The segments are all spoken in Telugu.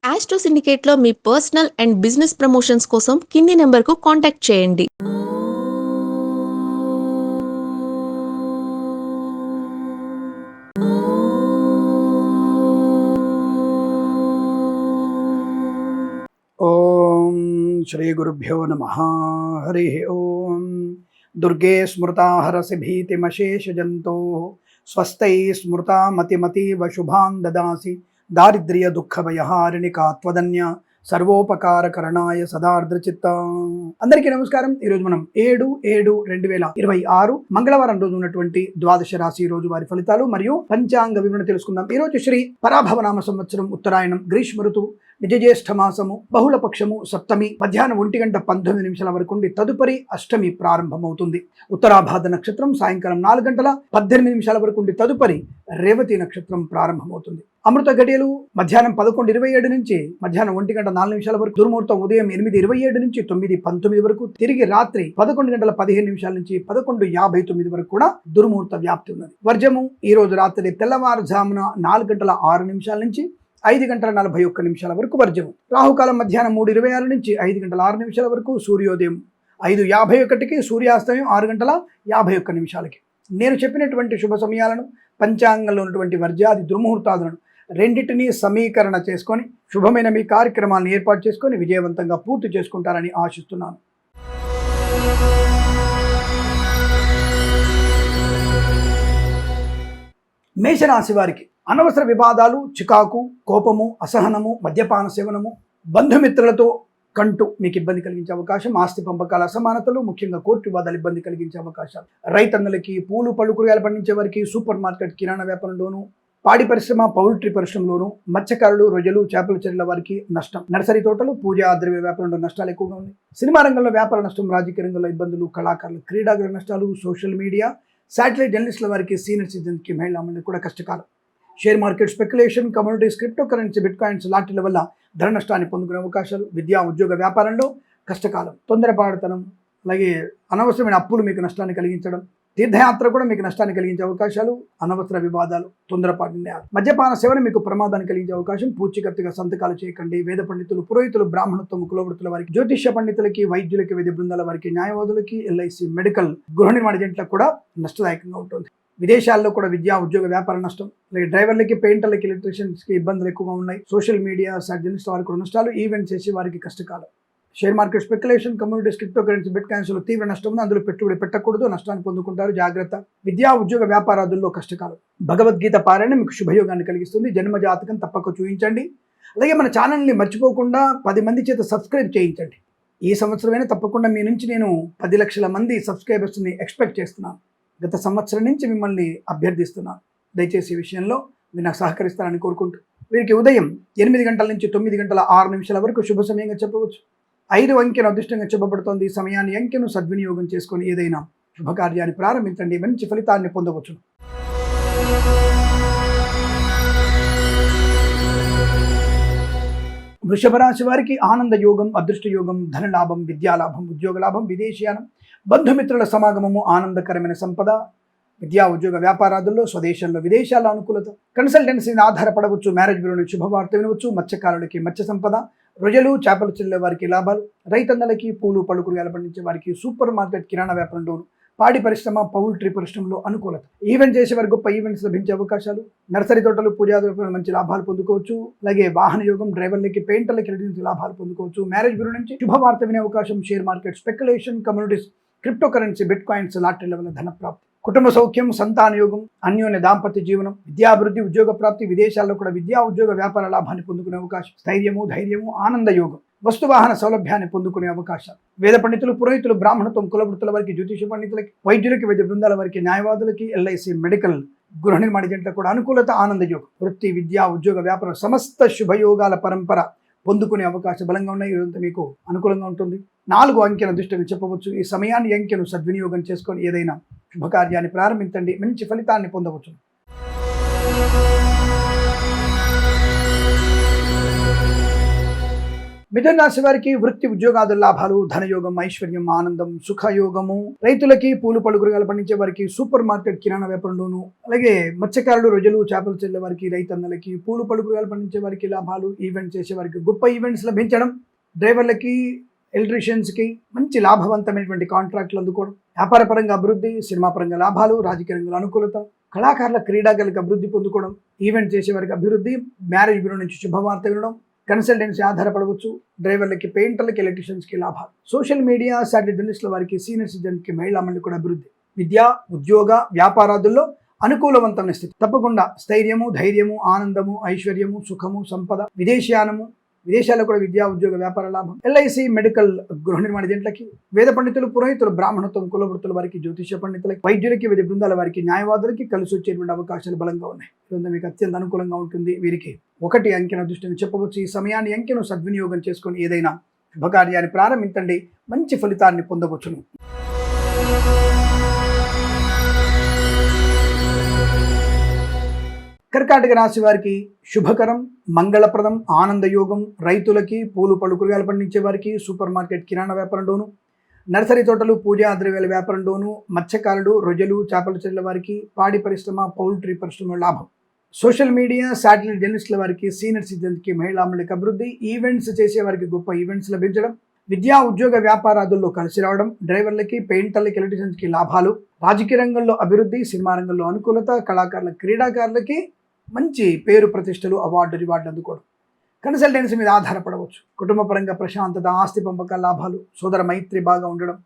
ఆస్ట్రో సిండికేట్లో మీ పర్సనల్ అండ్ బిజినెస్ ప్రమోషన్స్ కోసం కింది నెంబర్కు కాంటాక్ట్ చేయండి. ఓం శ్రీ గురుభ్యో నమః. హరి ఓం. దుర్గే స్మృతా హరసి భీతిమశేషజంతో స్వస్థై స్మృతా మతిమతీవ శుభాన్ దదాసి దారిద్ర్య దుఃఖభయహారిణి కాత్వదన్య సర్వోపకారకరణాయ సదార్ద్రచిత్త. అందరికీ నమస్కారం. ఈరోజు మనం 7/7/2026 మంగళవారం రోజు ఉన్నటువంటి ద్వాదశ రాశి రోజు వారి ఫలితాలు మరియు పంచాంగ వివరణ తెలుసుకుందాం. ఈ రోజు శ్రీ పరాభవనామ సంవత్సరం ఉత్తరాయణం గ్రీష్మ ఋతువు నిజజ్యేష్ఠ మాసము బహుళ పక్షము సప్తమి మధ్యాహ్నం 1:19 వరకు ఉండి తదుపరి అష్టమి ప్రారంభమవుతుంది. ఉత్తరాభాద నక్షత్రం సాయంకాలం 4:18 వరకు ఉండి తదుపరి రేవతి నక్షత్రం ప్రారంభమవుతుంది. అమృత గడియలు మధ్యాహ్నం 11:27 నుంచి మధ్యాహ్నం 1:04 వరకు, దుర్ముహూర్తం ఉదయం 8:27 నుంచి 9:19 వరకు, తిరిగి రాత్రి 11:15 నుంచి 11:59 వరకు కూడా దుర్ముహూర్త వ్యాప్తి ఉన్నది. వర్జము ఈ రోజు రాత్రి తెల్లవారుజామున 4:06 నుంచి 5:41 వరకు వర్జము. రాహుకాలం మధ్యాహ్నం 3:26 నుంచి 5:06 వరకు, సూర్యోదయం 5:51కి, సూర్యాస్తమయం 6:51. నేను చెప్పినటువంటి శుభ సమయాలను, పంచాంగంలో ఉన్నటువంటి వర్జాది దుర్ముహూర్తాలను రెండింటినీ సమీకరణ చేసుకొని శుభమైన మీ కార్యక్రమాలను ఏర్పాటు చేసుకొని విజయవంతంగా పూర్తి చేసుకుంటారని ఆశిస్తున్నాను. మేషరాశి వారికి అనవసర వివాదాలు, చికాకు, కోపము, అసహనము, మద్యపాన సేవనము, బంధుమిత్రులతో కంటూ మీకు ఇబ్బంది కలిగించే అవకాశం, ఆస్తి పంపకాల అసమానతలు, ముఖ్యంగా కోర్టు వివాదాలు ఇబ్బంది కలిగించే అవకాశాలు. రైతన్నలకి, పూలు పళ్ళు కూరగాయలు పండించే వారికి, సూపర్ మార్కెట్ కిరాణా వ్యాపారంలోను, పాడి పరిశ్రమ పౌల్ట్రీ పరిశ్రమలోను, మత్స్యకారులు, రొయ్యలు, చేపల చెరువుల వారికి నష్టం. నర్సరీ తోటలు, పూజా ద్రవ్య వ్యాపారంలో నష్టాలు ఎక్కువగా ఉన్నాయి. సినిమా రంగంలో వ్యాపార నష్టం, రాజకీయ రంగంలో ఇబ్బందులు, కళాకారులు, క్రీడాగృహ నష్టాలు, సోషల్ మీడియా, శాటిలైట్ జర్నలిస్టుల వారికి, సీనియర్ సిటిజన్కి, మహిళా మంది కూడా కష్టకాలం. Share market speculation, commodities, cryptocurrency, bitcoins లాంటిల వల్ల ధర నష్టాన్ని పొందుకునే అవకాశాలు. విద్యా ఉద్యోగ వ్యాపారంలో కష్టకాలం. తొందరపాటుతనం, అలాగే అనవసరమైన అప్పులు మీకు నష్టాన్ని కలిగించడం, తీర్థయాత్ర కూడా మీకు నష్టాన్ని కలిగించే అవకాశాలు, అనవసర వివాదాలు, తొందరపాటు నిర్ణయాలు. మద్యపాన సేవన మీకు ప్రమాదాన్ని కలిగించే అవకాశం. పూచికత్తుగా సంతకాలు చేయకండి. వేద పండితులు, పురోహితులు, బ్రాహ్మణత్వం, కులవృత్తుల వారికి, జ్యోతిష్య పండితులకి, వైద్యులకి, వైద్య బృందాల వారికి, న్యాయవాదులకి, ఎల్ఐసి, మెడికల్, గృహ నిర్మాణ ఏజెంట్లకు కూడా నష్టదాయకంగా ఉంటుంది. విదేశాల్లో కూడా విద్యా ఉద్యోగ వ్యాపార నష్టం. అలాగే డ్రైవర్లకి, పెయింటర్లకి, ఎలక్ట్రీషియన్స్కి ఇబ్బందులు ఎక్కువగా ఉన్నాయి. సోషల్ మీడియా, జర్నలిస్ట్ వారికి కూడా నష్టాలు. ఈవెంట్స్ చేసే వారికి కష్టకాలం. Share market speculation, communities, cryptocurrency, బిట్ కాయిన్స్లో తీవ్ర నష్టం ఉంది. అందులో పెట్టుబడి పెట్టకూడదు, నష్టాన్ని పొందుకుంటారు, జాగ్రత్త. విద్యా ఉద్యోగ వ్యాపారాదుల్లో కష్టకాలం. భగవద్గీత పారాయణ మీకు శుభయోగాన్ని కలిగిస్తుంది. జన్మ జాతకం తప్పక చూపించండి. అలాగే మన ఛానల్ని మర్చిపోకుండా 10 మంది చేత సబ్స్క్రైబ్ చేయించండి. ఈ సంవత్సరమైనా తప్పకుండా మీ నుంచి నేను 10 లక్షల మంది సబ్స్క్రైబర్స్ని ఎక్స్పెక్ట్ చేస్తున్నాను. గత సంవత్సరం నుంచి మిమ్మల్ని అభ్యర్థిస్తున్నాను. దయచేసి ఈ విషయంలో మీరు నాకు సహకరిస్తారని కోరుకుంటూ, వీరికి ఉదయం 8 గంటల నుంచి 9:06 వరకు శుభ సమయంగా చెప్పవచ్చు. 5 అంకెను అదృష్టంగా చెప్పబడుతోంది. ఈ సమయాన్ని, అంకెను సద్వినియోగం చేసుకొని ఏదైనా శుభకార్యాన్ని ప్రారంభించండి. మంచి ఫలితాన్ని పొందవచ్చు. వృషభ రాశి వారికి ఆనంద యోగం, అదృష్ట యోగం, ధనలాభం, విద్యాలాభం, ఉద్యోగ లాభం, విదేశీయానం, బంధుమిత్రుల సమాగమము, ఆనందకరమైన సంపద. విద్యా ఉద్యోగ వ్యాపారాదుల్లో స్వదేశంలో, విదేశాల్లో అనుకూలత. కన్సల్టెన్సీని ఆధారపడవచ్చు. మ్యారేజ్ బ్యూరో నుంచి శుభవార్త వినవచ్చు. మత్స్యకారులకి మత్స్య సంపద, రొయ్యలు, చేపలు చెల్లే వారికి లాభాలు. రైతన్నలకి, పూలు పళ్ళు కూరగాయలు పండించే వారికి, సూపర్ మార్కెట్ కిరాణా వ్యాపారంలోను, పాడి పరిశ్రమ పౌల్ట్రీ పరిశ్రమలో అనుకూలత. ఈవెంట్ చేసేవారు గొప్ప ఈవెంట్స్ లభించే అవకాశాలు. నర్సరీ తోటలు, పూజా ద్రవ్యాలు మంచి లాభాలు పొందుకోవచ్చు. అలాగే వాహన యోగం, డ్రైవర్లకి, పెయింటర్లకి లాభాలు పొందుకోవచ్చు. మ్యారేజ్ బ్యూరో నుంచి శుభవార్త వినే అవకాశం. Share market speculation, communities, cryptocurrency, bitcoins లాటరీల వల్ల ధన ప్రాప్తి. కుటుంబ సౌఖ్యం, సంతాన యోగం, అన్యోన్య దాంపత్య జీవనం, విద్యాభివృద్ధి, ఉద్యోగ ప్రాప్తి. విదేశాల్లో కూడా విద్యా ఉద్యోగ వ్యాపార లాభాన్ని పొందుకునే అవకాశం. స్థైర్యము, ధైర్యము, ఆనంద యోగం, వస్తువాహన సౌలభ్యాన్ని పొందుకునే అవకాశాలు. వేద పండితులు, పురోహితులు, బ్రాహ్మణత్వం, కులవృత్తుల వారికి, జ్యోతిష పండితులకి, వైద్యులకి, వైద్య బృందాల వారికి, న్యాయవాదులకి, ఎల్ఐసి, మెడికల్, గృహ నిర్మాణ ఏజెంట్లకు కూడా అనుకూలత, ఆనంద యోగం. వృత్తి, విద్యా ఉద్యోగ వ్యాపారం సమస్త శుభయోగాల పరంపర పొందుకునే అవకాశం బలంగా ఉన్నాయి. ఇదంతా మీకు అనుకూలంగా ఉంటుంది. 4 అంకెను అదృష్టంగా చెప్పవచ్చు. ఈ సమయాన్ని, అంకెను సద్వినియోగం చేసుకొని ఏదైనా శుభకార్యాన్ని ప్రారంభించండి. మంచి ఫలితాన్ని పొందవచ్చు. మిథున రాశి వారికి వృత్తి ఉద్యోగాదుల లాభాలు, ధనయోగం, ఐశ్వర్యం, ఆనందం, సుఖయోగము. రైతులకి, పూలు పళ్ళు కూరగాయలు పండించే వారికి, సూపర్ మార్కెట్ కిరాణా వ్యాపారంలోను, అలాగే మత్స్యకారులు, రొయ్యలు, చేపలు చెల్లే వారికి, రైతన్నలకి, పూలు పళ్ళు కూరగాయలు పండించే వారికి లాభాలు, ఈవెంట్ చేసే వారికి గొప్ప ఈవెంట్స్ లభించడం, డ్రైవర్లకి, ఎలక్ట్రీషియన్స్కి మంచి లాభవంతమైనటువంటి కాంట్రాక్ట్లు అందుకోవడం, వ్యాపార పరంగా అభివృద్ధి, సినిమా పరంగా లాభాలు, రాజకీయ రంగంలో అనుకూలత, కళాకారుల, క్రీడాకారులకు అభివృద్ధి పొందుకోవడం, ఈవెంట్ చేసే వారికి అభివృద్ధి, మ్యారేజ్ బ్యూరో నుంచి శుభవార్త వినడం, కన్సల్టెన్సీ ఆధారపడవచ్చు, డ్రైవర్లకి, పెయింటర్లకి, ఎలక్ట్రీషియన్స్కి లాభాలు, సోషల్ మీడియా, సాటిలైట్ జర్నలిస్టుల వారికి, సీనియర్ సిటిజన్కి, మహిళా మండలి కూడా అభివృద్ధి, విద్య, ఉద్యోగ, వ్యాపారాదుల్లో అనుకూలవంతమైన స్థితి. తప్పకుండా స్థైర్యము, ధైర్యము, ఆనందము, ఐశ్వర్యము, సుఖము, సంపద, విదేశయానము, విదేశాల్లో కూడా విద్యా, ఉద్యోగ, వ్యాపార లాభం, ఎల్ఐసి, మెడికల్, గృహ నిర్మాణ ఏజెంట్లకి, వేద పండితులు, పురోహితులు, బ్రాహ్మణత్వం, కులవృత్తుల వారికి, జ్యోతిష పండితులకి, వైద్యులకి, వివిధ బృందాల వారికి, న్యాయవాదులకి కలిసి వచ్చేటువంటి అవకాశాలు బలంగా ఉన్నాయి. ఇదంతా మీకు అత్యంత అనుకూలంగా ఉంటుంది. వీరికి 1 అంకెను అదృష్టంగా చెప్పవచ్చు. ఈ సమయాన్ని, అంకెను సద్వినియోగం చేసుకొని ఏదైనా శుభకార్యాన్ని ప్రారంభించండి, మంచి ఫలితాన్ని పొందవచ్చును. కర్కాటక రాశి వారికి శుభకరం, మంగళప్రదం, ఆనందయోగం. రైతులకి, పూలు పళ్ళు కూరగాయలు పండించే వారికి, సూపర్ మార్కెట్ కిరాణా వ్యాపారంలోను, నర్సరీ తోటలు, పూజా ద్రవ్యాల వ్యాపారంలోను, మత్స్యకారులు, రొయ్యలు, చేపలు చెల్లెల వారికి, పాడి పరిశ్రమ, పౌల్ట్రీ పరిశ్రమ లాభం, సోషల్ మీడియా, శాటిలైట్ జర్నలిస్టుల వారికి, సీనియర్ సిటిజన్కి, మహిళా మండలికి అభివృద్ధి, ఈవెంట్స్ చేసే వారికి గొప్ప ఈవెంట్స్ లభించడం, విద్యా, ఉద్యోగ, వ్యాపారాదుల్లో కలిసి రావడం, డ్రైవర్లకి, పెయింటర్లకి, ఎలక్ట్రీషియన్స్కి లాభాలు, రాజకీయ రంగంలో అభివృద్ధి, సినిమా రంగంలో అనుకూలత, కళాకారుల, క్రీడాకారులకి మంచి పేరు, ప్రతిష్టలు, రివార్డులు అందుకోవడం, కన్సల్టెన్సీ మీద ఆధారపడవచ్చు, కుటుంబ పరంగా ప్రశాంతత, ఆస్తి పంపక లాభాలు, సోదర మైత్రి బాగా ఉండడం,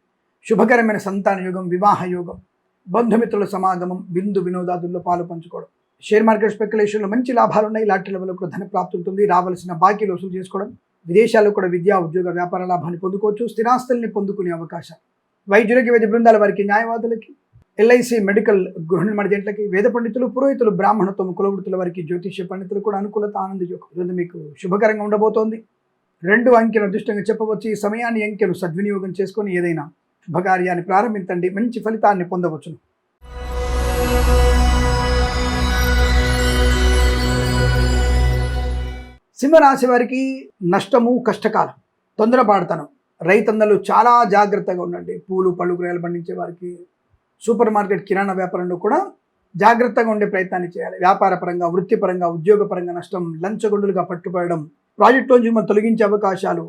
శుభకరమైన సంతాన యోగం, వివాహ యోగం, బంధుమిత్రుల సమాగమం, విందు వినోదాదుల్లో పాలు పంచుకోవడం, షేర్ మార్కెట్ స్పెక్యులేషన్లో మంచి లాభాలు ఉన్నాయి. లాటరీ లెవెల్లో కూడా ధన ప్రాప్తి ఉంటుంది. రావాల్సిన బాకీలు వసూలు చేసుకోవడం, విదేశాల్లో కూడా విద్యా, ఉద్యోగ, వ్యాపార లాభాన్ని పొందుకోవచ్చు. స్థిరాస్తుల్ని పొందుకునే అవకాశం, వైద్యులకి, వైద్య బృందాల వారికి, న్యాయవాదులకి, ఎల్ఐసి, మెడికల్, గృహ నిర్మాణ ఏజెంట్లకి, వేద పండితులు, పురోహితులు, బ్రాహ్మణత్వం, కులవృత్తుల వారికి, జ్యోతిష్య పండితులు కూడా అనుకూలత, ఆనందయోగం. ఇది మీకు శుభకరంగా ఉండబోతోంది. 2 అంకెను అదృష్టంగా చెప్పవచ్చు. ఈ సమయాన్ని, అంకెను సద్వినియోగం చేసుకొని ఏదైనా శుభకార్యాన్ని ప్రారంభించండి, మంచి ఫలితాన్ని పొందవచ్చును. సింహరాశి వారికి నష్టము, కష్టకాలం, తొందరపాటుతనం. రైతన్నలు చాలా జాగ్రత్తగా ఉండండి. పూలు పళ్ళు కూరగాయలు పండించే వారికి, సూపర్ మార్కెట్ కిరాణా వ్యాపారంలో కూడా జాగ్రత్తగా ఉండే ప్రయత్నాన్ని చేయాలి. వ్యాపార పరంగా, వృత్తిపరంగా, ఉద్యోగపరంగా నష్టం, లంచగొండులుగా పట్టుబడడం, ప్రాజెక్టులోంచి మిమ్మల్ని తొలగించే అవకాశాలు,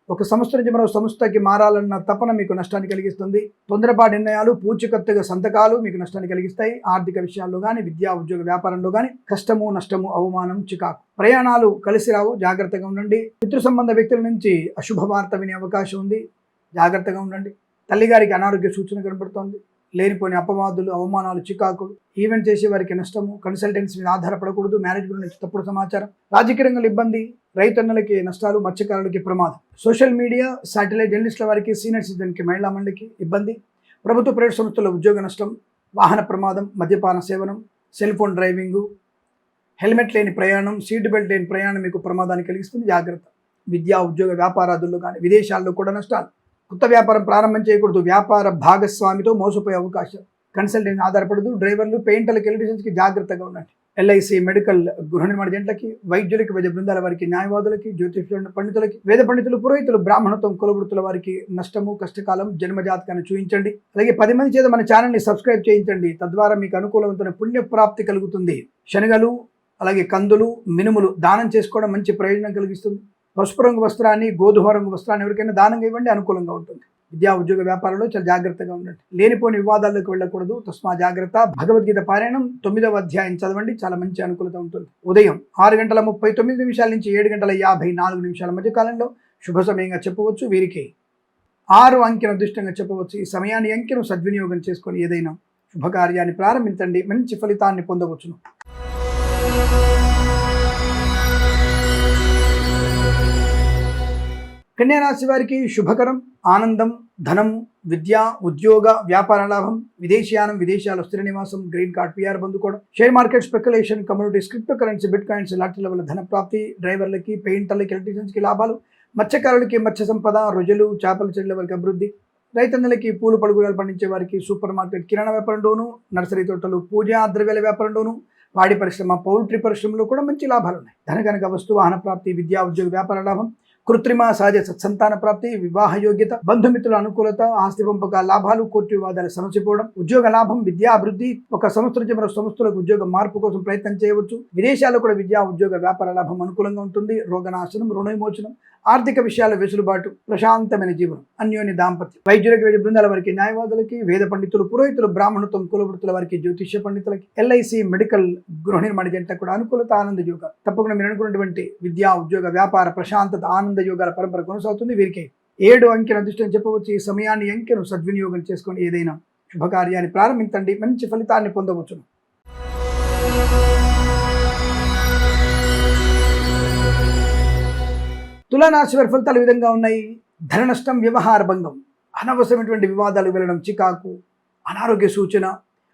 ఒక సంస్థ నుంచి మరో సంస్థకి మారాలన్న తపన మీకు నష్టాన్ని కలిగిస్తుంది. తొందరపాటు నిర్ణయాలు, పూచికత్తుగా సంతకాలు మీకు నష్టాన్ని కలిగిస్తాయి. ఆర్థిక విషయాల్లో కానీ, విద్యా, ఉద్యోగ, వ్యాపారంలో కానీ కష్టము, నష్టము, అవమానం, చికాకు. ప్రయాణాలు కలిసి రావు, జాగ్రత్తగా ఉండండి. పితృ సంబంధ వ్యక్తుల నుంచి అశుభ వార్త వినే అవకాశం ఉంది, జాగ్రత్తగా ఉండండి. తల్లిగారికి అనారోగ్య సూచన కనబడుతోంది. లేనిపోయిన అపవాదులు, అవమానాలు, చికాకులు, ఈవెంట్ చేసే వారికి నష్టము, కన్సల్టెన్సీ మీద ఆధారపడకూడదు, మ్యారేజ్ గురించి తప్పుడు సమాచారం, రాజకీయ రంగంలో ఇబ్బంది, రైతన్నలకి నష్టాలు, మత్స్యకారులకి ప్రమాదం, సోషల్ మీడియా, శాటిలైట్ జర్నలిస్టుల వారికి, సీనియర్ సిటిజన్కి, మహిళా మండలికి ఇబ్బంది, ప్రభుత్వ ప్రైవేట్ సంస్థల్లో ఉద్యోగ నష్టం, వాహన ప్రమాదం, మద్యపాన సేవనం, సెల్ ఫోన్ డ్రైవింగు, హెల్మెట్ లేని ప్రయాణం, సీట్ బెల్ట్ లేని ప్రయాణం మీకు ప్రమాదాన్ని కలిగిస్తుంది, జాగ్రత్త. విద్యా, ఉద్యోగ, వ్యాపారాదుల్లో కానీ, విదేశాల్లో కూడా నష్టాలు. కొత్త వ్యాపారం ప్రారంభం చేయకూడదు, వ్యాపార భాగస్వామితో మోసపోయే అవకాశం, కన్సల్టెన్సీ ఆధారపడదు, డ్రైవర్లు, పెయింటర్లకి, ఎలక్ట్రీషియన్స్కి జాగ్రత్తగా ఉండండి. ఎల్ఐసి, మెడికల్, గృహ నిర్మాణ ఏజెంట్లకి, వైద్యులకి, వైద్య బృందాల వారికి, న్యాయవాదులకి, జ్యోతిష పండితులకి, వేద పండితులు, పురోహితులు, బ్రాహ్మణత్వం, కులవృత్తుల వారికి నష్టము, కష్టకాలం, జన్మజాతకాన్ని చూపించండి. అలాగే 10 మంది చేత మన ఛానల్ని సబ్స్క్రైబ్ చేయించండి. తద్వారా మీకు అనుకూలవంతమైన పుణ్యప్రాప్తి కలుగుతుంది. శనగలు, అలాగే కందులు, మినుములు దానం చేసుకోవడం మంచి ప్రయోజనం కలిగిస్తుంది. పసుపు రంగు వస్త్రాన్ని, గోధుమ రంగు వస్త్రాన్ని ఎవరికైనా దానంగా ఇవ్వండి, అనుకూలంగా ఉంటుంది. విద్యా, ఉద్యోగ, వ్యాపారంలో చాలా జాగ్రత్తగా ఉండండి. లేనిపోని వివాదాల్లోకి వెళ్ళకూడదు, తస్మా జాగ్రత్త. భగవద్గీత పారాయణం 9వ అధ్యాయం చదవండి, చాలా మంచి అనుకూలత ఉంటుంది. ఉదయం 6:39 నుంచి 7:54 మధ్య కాలంలో శుభ సమయంగా చెప్పవచ్చు. వీరికి 6 అంకెను అదృష్టంగా చెప్పవచ్చు. ఈ సమయాన్ని, అంకెను సద్వినియోగం చేసుకొని ఏదైనా శుభకార్యాన్ని ప్రారంభించండి, మంచి ఫలితాన్ని పొందవచ్చును. కన్యా రాశి వారికి శుభకరం, ఆనందం, ధనం, విద్య, ఉద్యోగ, వ్యాపార లాభం, విదేశీయానం, విదేశాల్లో స్థిర నివాసం, గ్రీన్ కార్డ్, పిఆర్ పొందుకోవడం, share market speculation, communities, cryptocurrency, bit coins, lottery level ధన ప్రాప్తి, డ్రైవర్లకి, పెయింటర్లకి, ఎలక్ట్రీషియన్స్కి లాభాలు, మత్స్యకారులకి మత్స్య సంపద, రొయ్యలు, చేపల చెట్ల వారికి అభివృద్ధి, రైతన్నలకి, పూలు పడుగులు పండించే వారికి, సూపర్ మార్కెట్ కిరాణా వ్యాపారంలోను, నర్సరీ తోటలు, పూజా ద్రవ్యాల వ్యాపారంలోను, పాడి పరిశ్రమ, పౌల్ట్రీ పరిశ్రమలో కూడా మంచి లాభాలు ఉన్నాయి. ధన కనుక వస్తు వాహన ప్రాప్తి, విద్యా, ఉద్యోగ, వ్యాపార లాభం, కృత్రిమ సహజ సత్సంతాన ప్రాప్తి, వివాహ యోగ్యత, బంధుమిత్రుల అనుకూలత, ఆస్తి పంపక లాభాలు, కోర్టు వివాదాలు సమసిపోవడం, ఉద్యోగ లాభం, విద్యా అభివృద్ధి, ఒక సంస్థ నుంచి మరో సంస్థలకు ఉద్యోగ మార్పు కోసం ప్రయత్నం చేయవచ్చు. విదేశాల్లో కూడా విద్యా ఉద్యోగ వ్యాపార లాభం అనుకూలంగా ఉంటుంది. రోగనాశనం, రుణ విమోచనం, ఆర్థిక విషయాల వెసులుబాటు, ప్రశాంతమైన జీవనం, అన్యోన్య దాంపత్యం, వైద్యులకు వైద్య బృందాల వారికి, న్యాయవాదులకి, వేద పండితులు, పురోహితులు, బ్రాహ్మణత్వం, కులవృత్తుల వారికి, జ్యోతిష్య పండితులకి, ఎల్ఐసి, మెడికల్, గృహ నిర్మాణ జంట కూడా అనుకూలత, ఆనంద యోగ. తప్పకుండా మీరు అనుకున్నటువంటి విద్యా ఉద్యోగ వ్యాపార ప్రశాంతత ఆనంద యోగాల పరంపర కొనసాగుతుంది. వీరికి 7 అంకెల అదృష్టం చెప్పవచ్చు. ఈ సమయాన్ని అంకెను సద్వినియోగం చేసుకొని ఏదైనా శుభకార్యాన్ని ప్రారంభించండి, మంచి ఫలితాన్ని పొందవచ్చును. తులారాశి వారి ఫలితాలు ఈ విధంగా ఉన్నాయి. ధన నష్టం, వ్యవహార భంగం, అనవసరమైనటువంటి వివాదాలు వెళ్ళడం, చికాకు, అనారోగ్య సూచన,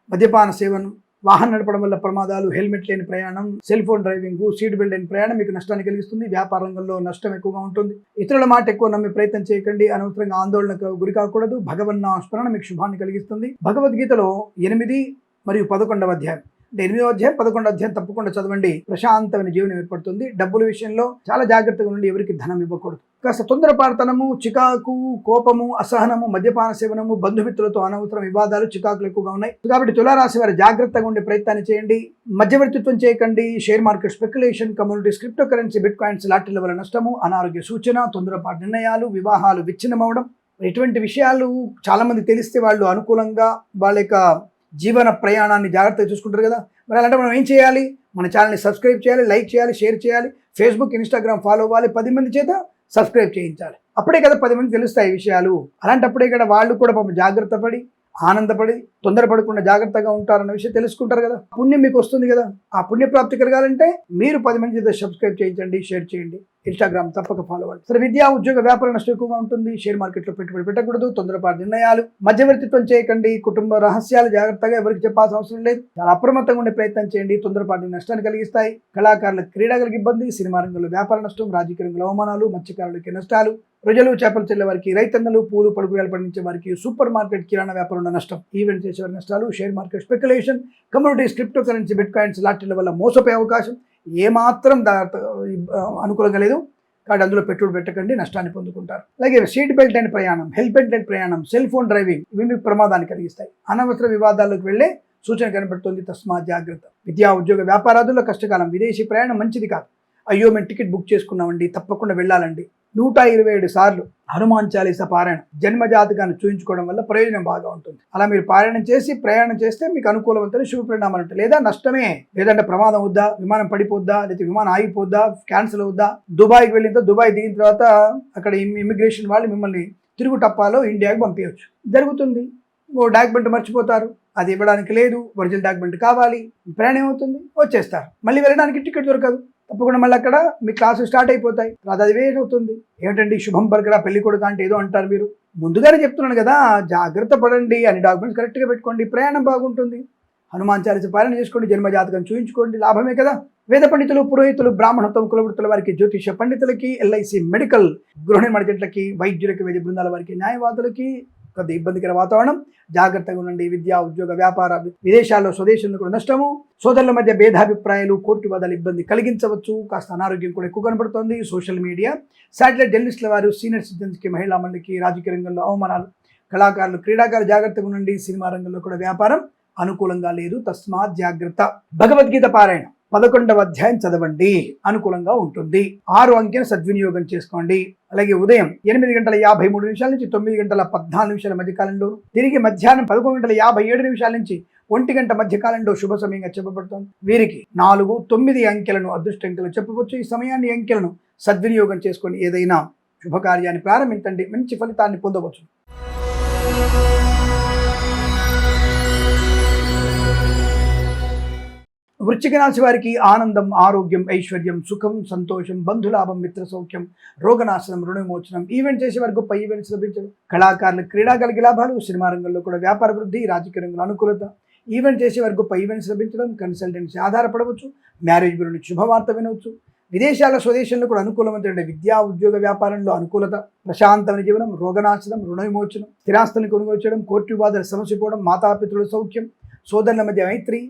మద్యపాన సేవనం, వాహనం నడపడం వల్ల ప్రమాదాలు, హెల్మెట్ లేని ప్రయాణం, cell phone driving, seat belt లేని ప్రయాణం మీకు నష్టాన్ని కలిగిస్తుంది. వ్యాపార రంగంలో నష్టం ఎక్కువగా ఉంటుంది. ఇతరుల మాట ఎక్కువ నమ్మే ప్రయత్నం చేయకండి. అనవసరంగా ఆందోళనకు గురి కాకూడదు. భగవన్నామ స్మరణ మీకు శుభాన్ని కలిగిస్తుంది. భగవద్గీతలో 8 మరియు 11వ అధ్యాయం, 8వ అధ్యాయం 11వ అధ్యాయం తప్పకుండా చదవండి. ప్రశాంతమైన జీవనం ఏర్పడుతుంది. డబ్బుల విషయంలో చాలా జాగ్రత్తగా ఉండి ఎవరికి ధనం ఇవ్వకూడదు. కాస్త తొందరపాటుతనము, చికాకు, కోపము, అసహనము, మద్యపాన సేవనము, బంధుమిత్రులతో అనవసరం వివాదాలు, చికాకులు ఎక్కువగా ఉన్నాయి. కాబట్టి తులారాశి వారు జాగ్రత్తగా ఉండే ప్రయత్నాన్ని చేయండి. మధ్యవర్తిత్వం చేయకండి. Share market speculation, communities, cryptocurrency, bitcoins, లాటరీల వల్ల నష్టము, అనారోగ్య సూచన, తొందరపాటు నిర్ణయాలు, వివాహాలు విచ్ఛిన్నమవడం, ఇటువంటి విషయాలు చాలా మంది తెలిస్తే వాళ్ళు అనుకూలంగా వాళ్ళ యొక్క జీవన ప్రయాణాన్ని జాగ్రత్తగా చూసుకుంటారు కదా. మరి అలాంటి మనం ఏం చేయాలి? మన ఛానల్ని సబ్స్క్రైబ్ చేయాలి, లైక్ చేయాలి, షేర్ చేయాలి, ఫేస్బుక్, ఇన్స్టాగ్రామ్ ఫాలో అవ్వాలి, 10 మంది చేత సబ్స్క్రైబ్ చేయించాలి. అప్పుడే కదా 10 మంది తెలుస్తాయి ఈ విషయాలు. అలాంటప్పుడే కదా వాళ్ళు కూడా పాపం జాగ్రత్త పడి, ఆనందపడి, తొందరపడకుండా జాగ్రత్తగా ఉంటారన్న విషయం తెలుసుకుంటారు కదా. పుణ్యం మీకు వస్తుంది కదా. ఆ పుణ్యప్రాప్తి కలగాలంటే మీరు 10 మంది చేత సబ్స్క్రైబ్ చేయించండి, షేర్ చేయండి, ఇన్స్టాగ్రామ్ తప్పక ఫాలో అవ్వండి. సరే, విద్యా ఉద్యోగ వ్యాపార నష్టం ఎక్కువగా ఉంటుంది. షేర్ మార్కెట్లో పెట్టుబడి పెట్టకూడదు. తొందరపాటు నిర్ణయాలు, మధ్యవర్తిత్వం చేయకండి. కుటుంబ రహస్యాలు జాగ్రత్తగా ఎవరికి చెప్పాల్సిన అవసరం లేదు. చాలా అప్రమత్తంగా ఉండే ప్రయత్నం చేయండి. తొందరపాటు నష్టాన్ని కలిగిస్తాయి. కళాకారులకు, క్రీడాకారులకు ఇబ్బంది, సినిమా రంగంలో వ్యాపార నష్టం, రాజకీయ రంగంలో అవమానాలు, మత్స్యకారులకి నష్టాలు, ప్రజలు, చేపలు చెల్లే వారికి, రైతన్నలు, పూలు పడుగుయాలు పండించే వారికి, సూపర్ మార్కెట్, కిరాణా వ్యాపారంలో నష్టం, ఈవెంట్ చేసేవారి నష్టాలు, share market speculation, communities, cryptocurrency, bitcoins, లాటరీల వల్ల మోసపోయే అవకాశం ఏమాత్రం అనుకూలంగా లేదు. కాబట్టి అందులో పెట్టుబడి పెట్టకండి, నష్టాన్ని పొందుకుంటారు. అలాగే సీట్ బెల్ట్ లేని ప్రయాణం, హెల్మెట్ లేని ప్రయాణం, సెల్ ఫోన్ డ్రైవింగ్ ఇవి మీకు ప్రమాదాన్ని కలిగిస్తాయి. అనవసర వివాదాల్లోకి వెళ్లే సూచన కనబడుతుంది. తస్మాత్ జాగ్రత్త. విద్యా ఉద్యోగ వ్యాపారాదుల్లో కష్టకాలం. విదేశీ ప్రయాణం మంచిది కాదు. అయ్యో మేము టికెట్ బుక్ చేసుకున్నామండి, తప్పకుండా వెళ్ళాలండి. 127 సార్లు హనుమాన్ చాలీసా పారాయణం, జన్మజాతకాన్ని చూయించుకోవడం వల్ల ప్రయోజనం బాగా ఉంటుంది. అలా మీరు ప్రయాణం చేస్తే మీకు అనుకూలవంతమైన శుభ పరిణామాలు ఉంటాయి. లేదా నష్టమే, లేదంటే ప్రమాదం అవుద్దా, విమానం పడిపోద్దా, లేదా విమానం ఆగిపోద్దా, క్యాన్సిల్ అవుద్దా, దుబాయ్కి వెళ్ళిన దుబాయ్ దిగిన తర్వాత అక్కడ ఇమిగ్రేషన్ వాళ్ళు మిమ్మల్ని తిరుగు టప్పాలో ఇండియాకి పంపించవచ్చు. జరుగుతుంది. ఓ డాక్యుమెంట్ మర్చిపోతారు, అది ఇవ్వడానికి లేదు, ఒరిజినల్ డాక్యుమెంట్ కావాలి. ప్రయాణం ఏమవుతుంది, వచ్చేస్తారు. మళ్ళీ వెళ్ళడానికి టికెట్ దొరకదు. తప్పకుండా మళ్ళీ అక్కడ మీ క్లాసు స్టార్ట్ అయిపోతాయి. తర్వాత అది వేస్ట్ అవుతుంది. ఏమిటండి శుభం పలకరా పెళ్లి కొడుకు అంటే ఏదో అంటారు. మీరు ముందుగానే చెప్తున్నాను కదా, జాగ్రత్త పడండి, అన్ని డాక్యుమెంట్స్ కరెక్ట్గా పెట్టుకోండి, ప్రయాణం బాగుంటుంది. హనుమాన్ చాలీసా పాలన చేసుకోండి, జన్మజాతకం చూయించుకోండి, లాభమే కదా. వేద పండితులు, పురోహితులు, బ్రాహ్మణత్వం, కులవృత్తుల వారికి, జ్యోతిష్య పండితులకి, ఎల్ఐసి, మెడికల్, గృహ నిర్మాణ జంటలకి, వైద్యులకి, వైద్య బృందాల వారికి, న్యాయవాదులకి కొద్ది ఇబ్బందికర వాతావరణం. జాగ్రత్తగా ఉండండి. విద్యా ఉద్యోగ వ్యాపార, విదేశాల్లో స్వదేశంలో కూడా నష్టము, సోదరుల మధ్య భేదాభిప్రాయాలు, కోర్టు వివాదాలు ఇబ్బంది కలిగించవచ్చు. కాస్త అనారోగ్యం కూడా ఎక్కువ కనబడుతోంది. సోషల్ మీడియా, శాటిలైట్ జర్నలిస్టుల వారు, సీనియర్ సిటిజన్స్కి, మహిళా మండలికి, రాజకీయ రంగంలో అవమానాలు, కళాకారులు, క్రీడాకారులు జాగ్రత్తగా ఉండండి. సినిమా రంగంలో కూడా వ్యాపారం అనుకూలంగా లేదు. తస్మాత్ జాగ్రత్త. భగవద్గీత పారాయణం 11వ అధ్యాయం చదవండి, అనుకూలంగా ఉంటుంది. 6 అంకెను సద్వినియోగం చేసుకోండి. అలాగే ఉదయం 8:53 నుంచి 9:14 మధ్య కాలంలో, తిరిగి మధ్యాహ్నం 11:57 నుంచి 1 గంట మధ్య కాలంలో శుభ సమయంగా చెప్పబడుతుంది. వీరికి 4, 9 అంకెలను అదృష్ట అంకెలు చెప్పవచ్చు. ఈ సమయాన్ని, అంకెలను సద్వినియోగం చేసుకొని ఏదైనా శుభకార్యాన్ని ప్రారంభించండి, మంచి ఫలితాన్ని పొందవచ్చు. వృశ్చిక రాశి వారికి ఆనందం, ఆరోగ్యం, ఐశ్వర్యం, సుఖం, సంతోషం, బంధులాభం, మిత్ర సౌఖ్యం, రోగనాశనం, రుణ విమోచనం, ఈవెంట్ చేసే వారికి గొప్ప ఈవెంట్స్ లభించడం, కళాకారులకు, క్రీడాకారులకి లాభాలు, సినిమా రంగంలో కూడా వ్యాపార వృద్ధి, రాజకీయ రంగంలో అనుకూలత, ఈవెంట్ చేసే వారికి గొప్ప ఈవెంట్స్ లభించడం, కన్సల్టెన్సీ ఆధారపడవచ్చు, మ్యారేజ్ గురించి శుభవార్త వినవచ్చు. విదేశాల, స్వదేశంలో కూడా అనుకూలమైన విద్యా ఉద్యోగ వ్యాపారంలో అనుకూలత, ప్రశాంతమైన జీవనం, రోగనాశనం, రుణ విమోచనం, స్థిరాస్తులను కొనుగోలు చేయడం, కోర్టు వివాదాలు సమసిపోవడం, మాతాపితృల సౌఖ్యం, సోదరుల మధ్య మైత్రి,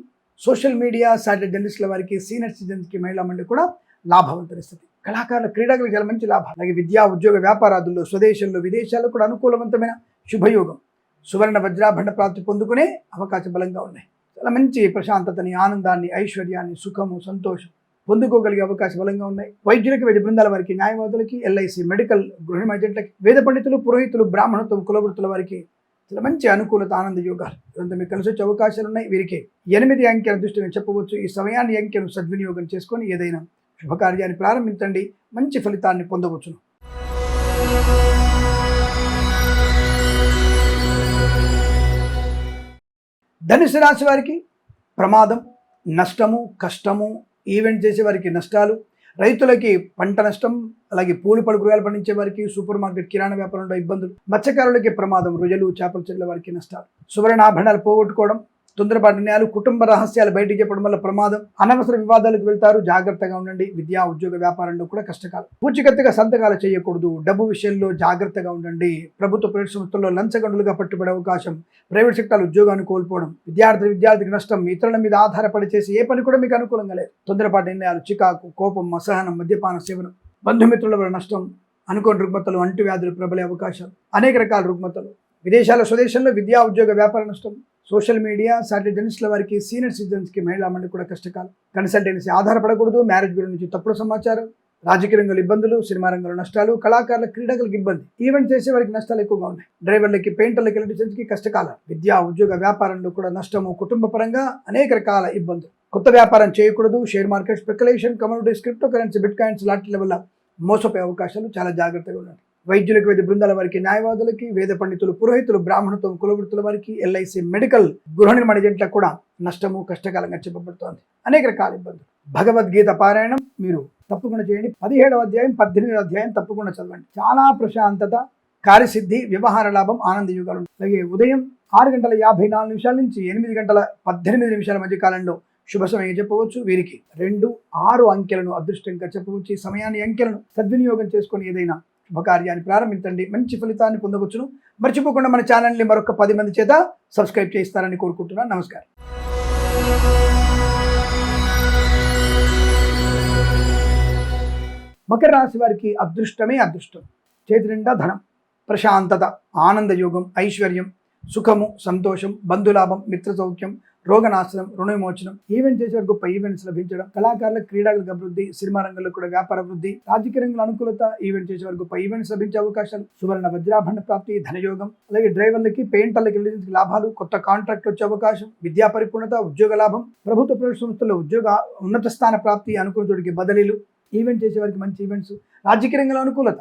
సోషల్ మీడియా, శాటిలైట్ జర్నలిస్టుల వారికి, సీనియర్ సిటిజన్స్కి, మహిళా మండలి కూడా లాభవంతమైన స్థితి. కళాకారుల క్రీడాకులకు చాలా మంచి లాభం. అలాగే విద్యా ఉద్యోగ వ్యాపారాదుల్లో స్వదేశంలో విదేశాల్లో కూడా అనుకూలవంతమైన శుభయోగం, సువర్ణ వజ్రాభరణ ప్రాప్తి పొందుకునే అవకాశం బలంగా ఉన్నాయి. చాలా మంచి ప్రశాంతతని, ఆనందాన్ని, ఐశ్వర్యాన్ని, సుఖము, సంతోషం పొందుకోగలిగే అవకాశం బలంగా ఉన్నాయి. వైద్యులకి, వైద్య బృందాల వారికి, న్యాయవాదులకి, ఎల్ఐసి, మెడికల్, గృహ ఏజెంట్లకి, వేద పండితులు, పురోహితులు, బ్రాహ్మణత్వం, కులవృత్తుల వారికి చాలా మంచి అనుకూలత, ఆనంద యోగాలు ఇదంతా మీకు కలిసి వచ్చే అవకాశాలు ఉన్నాయి. వీరికి 8 అంకెల దృష్టిని చెప్పవచ్చు. ఈ సమయాన్ని అంకెను సద్వినియోగం చేసుకొని ఏదైనా శుభకార్యాన్ని ప్రారంభించండి, మంచి ఫలితాన్ని పొందవచ్చును. ధనుసు రాశి వారికి ప్రమాదం, నష్టము, కష్టము, ఈవెంట్ చేసే వారికి నష్టాలు, రైతులకి పంట నష్టం, అలాగే పూలు పళ్ళు కూరగాయలు పండించే వారికి, సూపర్ మార్కెట్, కిరాణా వ్యాపారంలో ఇబ్బందులు, మత్స్యకారులకి ప్రమాదం, రొయ్యలు, చేపల చెట్ల వారికి నష్టాలు, సువర్ణాభరణాలు పోగొట్టుకోవడం, తొందరపాటు నిర్ణయాలు, కుటుంబ రహస్యాలు బయటికి చెప్పడం వల్ల ప్రమాదం, అనవసర వివాదాలకు వెళ్తారు, జాగ్రత్తగా ఉండండి. విద్యా ఉద్యోగ వ్యాపారంలో కూడా కష్టకాలం. పూచికత్తుగా సంతకాలు చేయకూడదు, డబ్బు విషయంలో జాగ్రత్తగా ఉండండి. ప్రభుత్వ ప్రైవేట్ సంస్థల్లో లంచగొండలుగా పట్టుబడే అవకాశం, ప్రైవేట్ సెక్టార్ ఉద్యోగాన్ని కోల్పోవడం, విద్యార్థికి నష్టం, ఇతరుల మీద ఆధారపడి చేసి ఏ పని కూడా మీకు అనుకూలంగా లేదు. తొందరపాటు నిర్ణయాలు, చికాకు, కోపం, అసహనం, మద్యపాన సేవనం, బంధుమిత్రుల వల్ల నష్టం, అనుకోని రుగ్మతలు, అంటువ్యాధులు ప్రబలే అవకాశాలు, అనేక రకాల రుగ్మతలు, విదేశాల స్వదేశంలో విద్యా ఉద్యోగ వ్యాపార నష్టం, సోషల్ మీడియా, సాటిలైట్ జర్నలిస్టుల వారికి, సీనియర్ సిటిజన్స్కి, మహిళా మండలి కూడా కష్టకాలం. కన్సల్టెన్సీ ఆధారపడకూడదు, మ్యారేజ్ బ్యూరో నుంచి తప్పుడు సమాచారం, రాజకీయ రంగంలో ఇబ్బందులు, సినిమా రంగంలో నష్టాలు, కళాకారుల క్రీడకులకు ఇబ్బంది, ఈవెంట్ చేసే వారికి నష్టాలు ఎక్కువగా ఉన్నాయి. డ్రైవర్లకి, పెయింటర్లకి, ఎలక్ట్రీషియన్స్కి కష్టకాలం. విద్యా ఉద్యోగ వ్యాపారంలో కూడా నష్టము, కుటుంబ పరంగా అనేక రకాల ఇబ్బందులు. కొత్త వ్యాపారం చేయకూడదు. Share market, speculation, commodities, cryptocurrency, bitcoins లాంటి వల్ల మోసపోయే అవకాశాలు, చాలా జాగ్రత్తగా ఉండండి. వైద్యులకు, వైద్య బృందాల వారికి, న్యాయవాదులకి, వేద పండితులు, పురోహితులు, బ్రాహ్మణత్వం, కులవృత్తుల వారికి, ఎల్ఐసి, మెడికల్, గృహ నిర్మాణ ఏజెంట్లకు కూడా నష్టము, కష్టకాలంగా చెప్పబడుతోంది. అనేక రకాల ఇబ్బందులు. భగవద్గీత పారాయణం మీరు తప్పకుండా చేయండి. 17వ అధ్యాయం, 18వ అధ్యాయం తప్పకుండా చదవండి. చాలా ప్రశాంతత, కార్యసిద్ధి, వ్యవహార లాభం, ఆనంద యుగాలు. అలాగే ఉదయం 6:54 నుంచి 8:18 మధ్య కాలంలో శుభ సమయం చెప్పవచ్చు. వీరికి 2, 6 అంకెలను అదృష్టంగా చెప్పవచ్చు. ఈ సమయాన్ని, అంకెలను సద్వినియోగం చేసుకొని ఏదైనా శుభకార్యాన్ని ప్రారంభించండి, మంచి ఫలితాన్ని పొందవచ్చును. మర్చిపోకుండా మన ఛానల్ని మరొక 10 మంది చేత సబ్స్క్రైబ్ చేస్తారని కోరుకుంటున్నాను. నమస్కారం. మకర రాశి వారికి అదృష్టమే అదృష్టం. చేతి నిండా ధనం, ప్రశాంతత, ఆనంద యోగం, ఐశ్వర్యం, సుఖము, సంతోషం, బంధులాభం, మిత్ర సౌఖ్యం, రోగనాశనం, రుణ విమోచనం, ఈవెంట్ చేసే గొప్ప ఈవెంట్స్ లభించడం, కళాకారుల క్రీడలకు అభివృద్ధి, సినిమా రంగంలో కూడా వ్యాపార అభివృద్ధి, రాజకీయ రంగంలో అనుకూలత, ఈవెంట్ చేసే గొప్ప ఈవెంట్స్ లభించే అవకాశాలు, సువర్ణ వజ్రాభరణ ప్రాప్తి, ధనయోగం, అలాగే డ్రైవర్లకి, పెయింటర్లకి లాభాలు, కొత్త కాంట్రాక్ట్ వచ్చే అవకాశం, విద్యా పరిపూర్ణత, ఉద్యోగ లాభం, ప్రభుత్వ ప్రైవేట్ సంస్థల్లో ఉద్యోగ ఉన్నత స్థాన ప్రాప్తి, అనుకున్న చోటికి బదిలీలు, ఈవెంట్ చేసే వారికి మంచి ఈవెంట్స్, రాజకీయ రంగంలో అనుకూలత,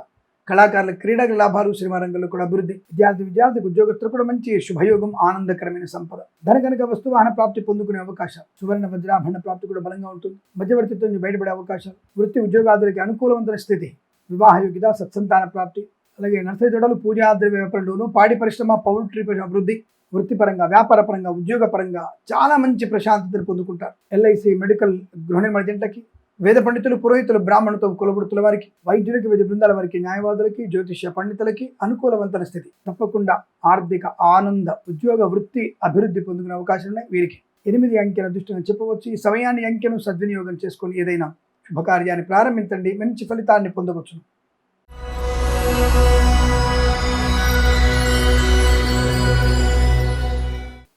కళాకారుల క్రీడల లాభాలు, సినిమా రంగంలో కూడా అభివృద్ధి, విద్యార్థికి, ఉద్యోగస్తులు కూడా మంచి శుభయోగం, ఆనందకరమైన సంపద, ధనకనక వస్తువాహన ప్రాప్తి పొందుకునే అవకాశాలు, సువర్ణ వజ్రాభరణ ప్రాప్తి కూడా బలంగా ఉంటుంది. మధ్యవర్తిత్వం నుంచి బయటపడే అవకాశాలు, వృత్తి ఉద్యోగాదులకి అనుకూలవంతమైన స్థితి, వివాహ యోగ్యత, సత్సంతాన ప్రాప్తి, అలాగే నర్సరీ తోటలు, పూజా ద్రవ్య వ్యాపారంలోను, పాడి పరిశ్రమ, పౌల్ట్రీ పరిశ్రమ అభివృద్ధి, వృత్తిపరంగా, వ్యాపార పరంగా, ఉద్యోగ పరంగా చాలా మంచి ప్రశాంతతను పొందుకుంటారు. ఎల్ఐసి, మెడికల్, గృహ నిర్మాణ ఏజెంట్లకి, వేద పండితులు, పురోహితులు, బ్రాహ్మణత్వం, కులవృత్తుల వారికి, వైద్యులకి, వైద్య బృందాల వారికి, న్యాయవాదులకి, జ్యోతిష్య పండితులకి అనుకూలవంతమైన స్థితి. తప్పకుండా ఆర్థిక, ఆనంద, ఉద్యోగ, వృత్తి అభివృద్ధి పొందుకునే అవకాశం ఉన్నాయి. వీరికి 8 అంకెల దృష్టిని చెప్పవచ్చు. ఈ సమయాన్ని, అంకెను సద్వినియోగం చేసుకొని ఏదైనా శుభకార్యాన్ని ప్రారంభించండి, మంచి ఫలితాన్ని పొందవచ్చు.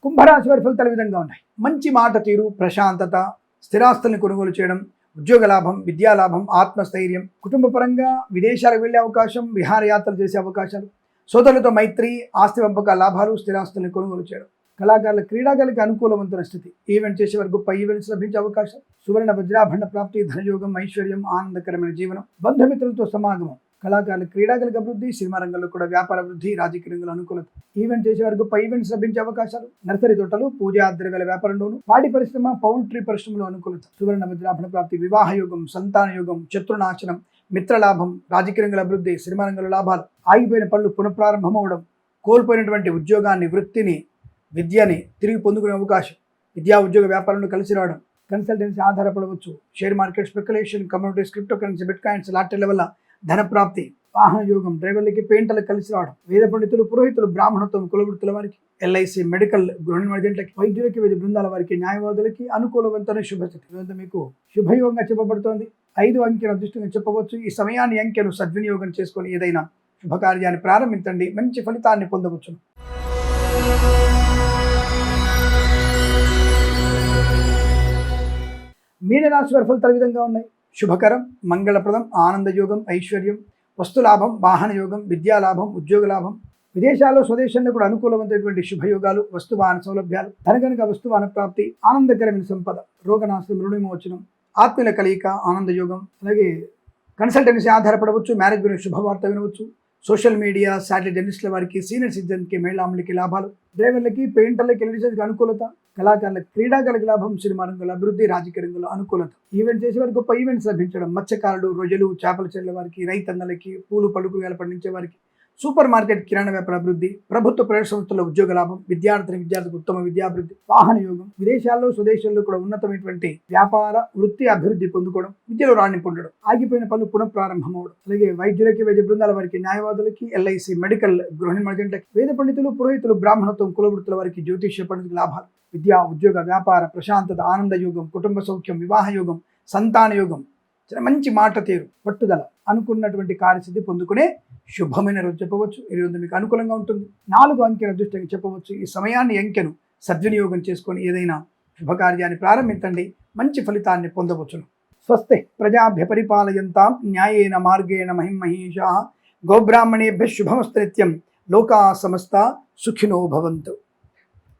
కుంభరాశి వారి ఫలితాలు విధంగా ఉన్నాయి. మంచి మాట తీరు, ప్రశాంతత, స్థిరాస్తుల్ని కొనుగోలు చేయడం, ఉద్యోగ లాభం, విద్యా లాభం, ఆత్మస్థైర్యం, కుటుంబ పరంగా విదేశాలకు వెళ్లే అవకాశం, విహారయాత్రలు చేసే అవకాశాలు, సోదరులతో మైత్రి, ఆస్తి పంపక లాభాలు, స్థిరాస్తుల్ని కొనుగోలు చేయడం, కళాకారుల క్రీడాకారులకు అనుకూలవంతమైన స్థితి, ఈవెంట్ చేసేవారు గొప్ప ఈవెంట్స్ లభించే అవకాశం, సువర్ణ వజ్రాభరణ ప్రాప్తి, ధనయోగం, ఐశ్వర్యం, ఆనందకరమైన జీవనం, బంధుమిత్రులతో సమాగమం, కళాకారుల క్రీడాకారులకు అభివృద్ధి, సినిమా రంగంలో కూడా వ్యాపార అభివృద్ధి, రాజకీయ రంగంలో అనుకూలత, ఈవెంట్ చేసేవారు గొప్ప ఈవెంట్స్ లభించే అవకాశాలు, నర్సరీ తోటలు, పూజా ద్రవ్యాల వ్యాపారంలోను, పాడి పరిశ్రమ, పౌల్ట్రీ పరిశ్రమలో అనుకూలత, సువర్ణ వజ్రాభరణ ప్రాప్తి, వివాహ యోగం, సంతాన యోగం, శత్రునాశనం, మిత్రలాభం, రాజకీయ రంగంలో అభివృద్ధి, సినిమా రంగంలో లాభాలు, ఆగిపోయిన పనులు పునఃప్రారంభం అవడం, కోల్పోయినటువంటి ఉద్యోగాన్ని, వృత్తిని, విద్యని తిరిగి పొందుకునే అవకాశం, విద్యా ఉద్యోగ వ్యాపారంలో కలిసి రావడం, కన్సల్టెన్సీ ఆధారపడవచ్చు, share market, speculation, commodities, cryptocurrency, bitcoins లాంటి వల్ల ధన ప్రాప్తి, వాహన యోగం, డ్రైవర్లకి పెయింటర్లకు కలిసి రావడం, వేద పండితులు, పురోహితులు, బ్రాహ్మణత్వం, కులవృత్తుల వారికి, ఎల్ఐసి, మెడికల్, గృహ నిర్మాణాలకి, వైద్యులకి, వైద్య బృందాల వారికి, న్యాయవాదులకి అనుకూలవంతమైన శుభస్థితి. ఇదంతా మీకు శుభయోగంగా చెప్పబడుతోంది. 5 అంకెను అదృష్టంగా చెప్పవచ్చు. ఈ సమయాన్ని అంకెను సద్వినియోగం చేసుకొని ఏదైనా శుభకార్యాన్ని ప్రారంభించండి, మంచి ఫలితాన్ని పొందవచ్చు. మీనరాశి వారి ఫలితాలు విధంగా ఉన్నాయి. శుభకరం, మంగళప్రదం, ఆనందయోగం, ఐశ్వర్యం, వస్తులాభం, వాహన యోగం, విద్యాలాభం, ఉద్యోగ లాభం, విదేశాల్లో స్వదేశంలో కూడా అనుకూలమైనటువంటి శుభయోగాలు, వస్తువాహన సౌలభ్యాలు, ధనగనక వస్తువాహన ప్రాప్తి, ఆనందకరమైన సంపద, రోగనాశనం, రుణవిమోచనం, ఆత్మీయుల కలయిక, ఆనందయోగం. అలాగే కన్సల్టెన్సీ ఆధారపడవచ్చు, మ్యారేజ్ గురించి శుభవార్త వినవచ్చు. సోషల్ మీడియా, శాటిలైట్ జర్నలిస్టుల వారికి, సీనియర్ సిటిజన్కి, మహిళాములకి లాభాలు, డ్రైవర్లకి, పెయింటర్లకి, ఎలక్ట్రీషియన్కి అనుకూలత, కళాకారులకు, క్రీడాకారులకు లాభం, సినిమా రంగంలో అభివృద్ధి, రాజకీయ రంగంలో అనుకూలత, ఈవెంట్ చేసే వారికి గొప్ప ఈవెంట్స్ లభించడం, మత్స్యకారులు, రొయ్యలు, చేపల చెర్ల వారికి, రైతన్నలకి, పూలు పలుకులు పండించే వారికి, సూపర్ మార్కెట్, కిరాణా వ్యాపార అభివృద్ధి, ప్రభుత్వ ప్రైవేట్ సంస్థల్లో ఉద్యోగ లాభం, విద్యార్థికి ఉత్తమ విద్యాభివృద్ధి, వాహన యోగం, విదేశాల్లో స్వదేశాల్లో కూడా ఉన్నతమైనటువంటి వ్యాపార వృత్తి అభివృద్ధి పొందుకోవడం, విద్యలో రాణింపు పొందడం, ఆగిపోయిన పనులు పునఃప్రారంభం అవడం. అలాగే వైద్యులకి, వైద్య బృందాల వారికి, న్యాయవాదులకి, ఎల్ఐసి, మెడికల్, గృహ నిర్మాణాలకి, వేద పండితులు, పురోహితులు, బ్రాహ్మణత్వం, కులవృత్తుల వారికి, జ్యోతిష్య పండితులకు లాభాలు, విద్యా, ఉద్యోగ, వ్యాపార, ప్రశాంతత, ఆనంద యోగం, కుటుంబ సౌఖ్యం, వివాహ యోగం, సంతాన యోగం, మంచి మాట తీరు, పట్టుదల, అనుకున్నటువంటి కార్యసిద్ధి పొందుకునే శుభమైన రోజు చెప్పవచ్చు. ఈ రోజు మీకు అనుకూలంగా ఉంటుంది. 4 అంకెను అదృష్టంగా చెప్పవచ్చు. ఈ సమయాన్ని అంకెను సద్వినియోగం చేసుకొని ఏదైనా శుభకార్యాన్ని ప్రారంభించండి, మంచి ఫలితాన్ని పొందవచ్చును. స్వస్తి ప్రజాభ్య పరిపాలయంతాం న్యాయేన మార్గేణ మహిమహీషాః గోబ్రాహ్మణేభ్యః శుభమస్తు నిత్యం. లోకా సమస్తా సుఖినో భవంతు.